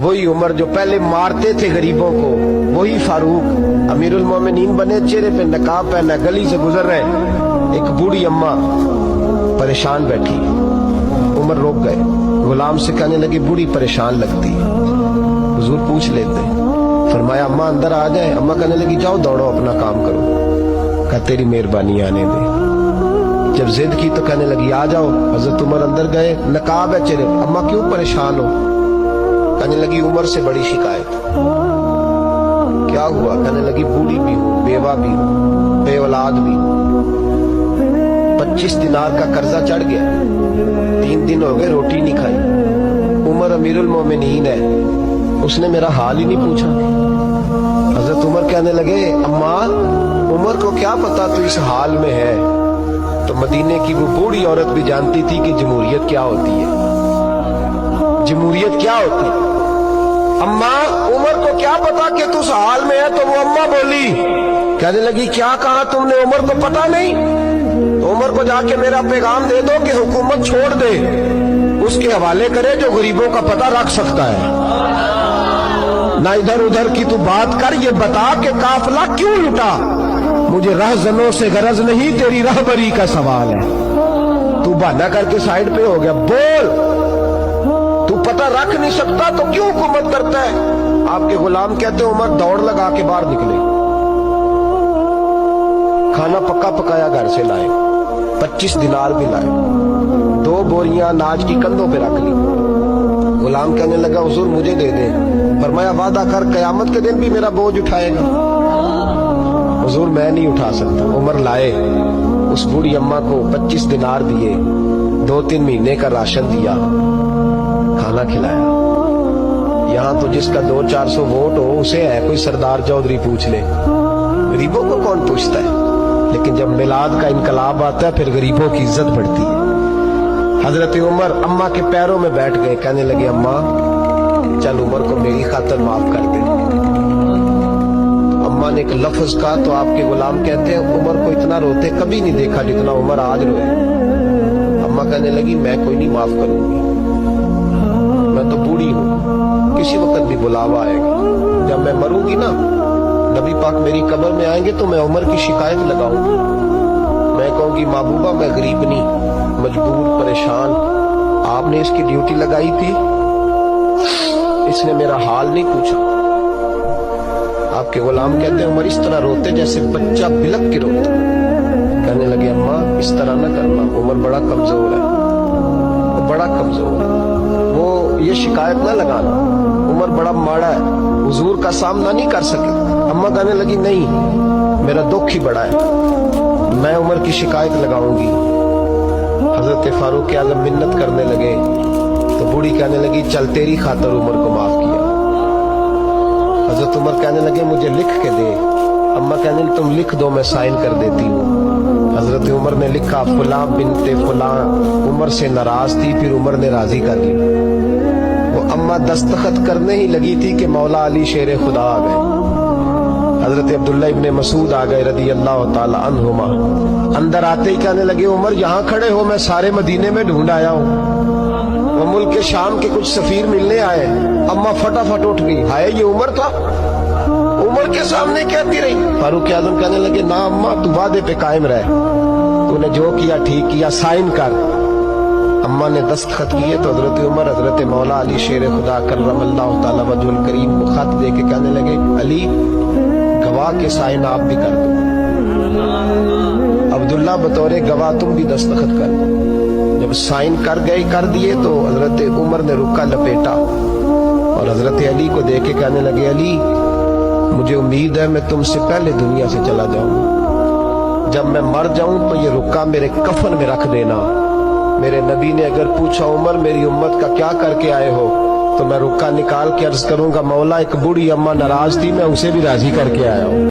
وہی عمر جو پہلے مارتے تھے غریبوں کو، وہی فاروق امیرُ المومنین بنے، چہرے پہ نقاب پہنا، گلی سے گزر رہے، ایک بوڑھی اماں پریشان بیٹھی، عمر روک گئے، غلام سے کہنے لگے بوڑھی پریشان لگتی ہے، حضور پوچھ لیتے، فرمایا اماں اندر آ جائے، اماں کہنے لگی جاؤ دوڑو اپنا کام کرو، کہا تیری مہربانی آنے دے، جب ضد کی تو کہنے لگی آ جاؤ، حضرت عمر اندر گئے، نقاب ہے چہرے، اماں کیوں پریشان ہو؟ کہنے لگی عمر سے بڑی شکایت۔ کیا ہوا؟ کہنے لگی بوڑھی بھی ہوں، بیوہ بھی ہوں، بے اولاد بھی ہوں، 25 دینار کا قرضہ چڑھ گیا، 3 دن ہو گئے روٹی نہیں کھائی، عمر امیر المومنین ہے، اس نے میرا حال ہی نہیں پوچھا۔ حضرت عمر کہنے لگے اماں عمر کو کیا پتا تو اس حال میں ہے؟ تو مدینے کی وہ بوڑھی عورت بھی جانتی تھی کہ جمہوریت کیا ہوتی ہے، جمہوریت کیا ہوتی ہے۔ اماں عمر کو کیا پتا کہ تو اس حال میں ہے؟ تو وہ اماں بولی، کہنے لگی کیا کہا تم نے؟ عمر کو پتا نہیں؟ تو عمر کو جا کے میرا پیغام دے دو کہ حکومت چھوڑ دے، اس کے حوالے کرے جو غریبوں کا پتہ رکھ سکتا ہے، نہ ادھر ادھر کی تو بات کر، یہ بتا کہ قافلہ کیوں لٹا؟ مجھے رہزنوں سے غرض نہیں، تیری رہبری کا سوال ہے۔ تو بہانہ کر کے سائیڈ پہ ہو گیا، بول، تو پتہ رکھ نہیں سکتا تو کیوں حکومت کرتا ہے؟ آپ کے غلام کہتے ہیں عمر دوڑ لگا کے باہر نکلے، کھانا پکا پکایا گھر سے لائے، 25 دینار بھی لائے، 2 بوریاں اناج کی کندھوں پہ رکھ لی۔ غلام کہنے لگا حضور مجھے دے دیں، فرمایا وعدہ کر قیامت کے دن بھی میرا بوجھ اٹھائے گا؟ حضور میں نہیں اٹھا سکتا۔ عمر لائے، اس بوڑھی اماں کو 25 دینار دیے، 2-3 مہینے کا راشن دیا، کھانا کھلایا۔ یہاں تو جس کا 200-400 ووٹ ہو اسے ہے کوئی سردار چودھری پوچھ لے، غریبوں کو کون پوچھتا ہے؟ لیکن جب میلاد کا انقلاب آتا ہے پھر غریبوں کی عزت بڑھتی ہے۔ حضرت عمر اماں کے پیروں میں بیٹھ گئے، کہنے لگے اماں چل عمر کو میری خاطر معاف کر دے۔ اماں نے ایک لفظ کہا تو آپ کے غلام کہتے ہیں عمر کو اتنا روتے کبھی نہیں دیکھا جتنا عمر آج روئے۔ اماں کہنے لگی میں کوئی نہیں معاف کروں گی، میں تو بوڑھی ہوں، کسی وقت بھی بلاوا آئے گا، جب میں مروں گی نا نبی پاک میری قبر میں آئیں گے تو میں عمر کی شکایت لگاؤں گی، میں کہوں گی محبوبہ میں غریب نہیں، مجبور، پریشان، آپ نے اس کی ڈیوٹی لگائی تھی، اس نے میرا حال نہیں پوچھا۔ آپ کے غلام کہتے ہیں عمر اس طرح روتے جیسے بچہ بلک کے روتا۔ کہنے لگے اماں اس طرح نہ کرنا، عمر بڑا کمزور ہے، وہ بڑا کمزور ہے، وہ یہ شکایت نہ لگانا، عمر بڑا ماڑا ہے، حضور کا سامنا نہیں کر سکے۔ اماں کہنے لگی نہیں، میرا دکھ ہی بڑا ہے، میں عمر کی شکایت لگاؤں گی۔ حضرت فاروق اعظم منت کرنے لگے تو بوڑھی کہنے لگی چل تیری خاطر عمر کو معاف کیا۔ حضرت عمر کہنے لگے مجھے لکھ کے دے، اماں کہنے لگی تم لکھ دو میں سائن کر دیتی ہوں۔ حضرت عمر نے لکھا فلاں بنت فلاں عمر سے ناراض تھی، پھر عمر نے راضی کر لی۔ وہ اماں دستخط کرنے ہی لگی تھی کہ مولا علی شیر خدا آ گئے، حضرت عبداللہ ابن مسعود آ گئے رضی اللہ تعالی عنہما۔ اندر آتے ہی کہنے لگے عمر یہاں کھڑے ہو، میں سارے مدینے میں ڈھونڈ آیا ہوں، وہ ملک شام کے کچھ سفیر ملنے آئے۔ اماں فٹافٹ اٹھ گئی، ہائے یہ عمر تھا، عمر کے سامنے کہتی رہی۔ فاروق اعظم کہنے لگے نا اماں تو وعدے پہ قائم رہ، تو نے جو کیا ٹھیک کیا، سائن کر۔ اماں نے دستخط کیے تو حضرت عمر حضرت مولا علی شیر خدا کرم اللہ تعالی وجہ الکریم کو خط دے کے کہنے لگے علی گواہ کے سائن آپ بھی کر دو، عبداللہ بطور گواہ تم بھی دستخط کر دو۔ جب سائن کر دیے تو حضرت عمر نے رکا لپیٹا اور حضرت علی کو دے کے کہنے لگے علی مجھے امید ہے میں تم سے پہلے دنیا سے چلا جاؤں، جب میں مر جاؤں تو یہ رکا میرے کفن میں رکھ دینا۔ میرے نبی نے اگر پوچھا عمر میری امت کا کیا کر کے آئے ہو تو میں رکا نکال کے عرض کروں گا مولا ایک بوڑھی اماں ناراض تھی، میں اسے بھی راضی کر کے آیا ہوں۔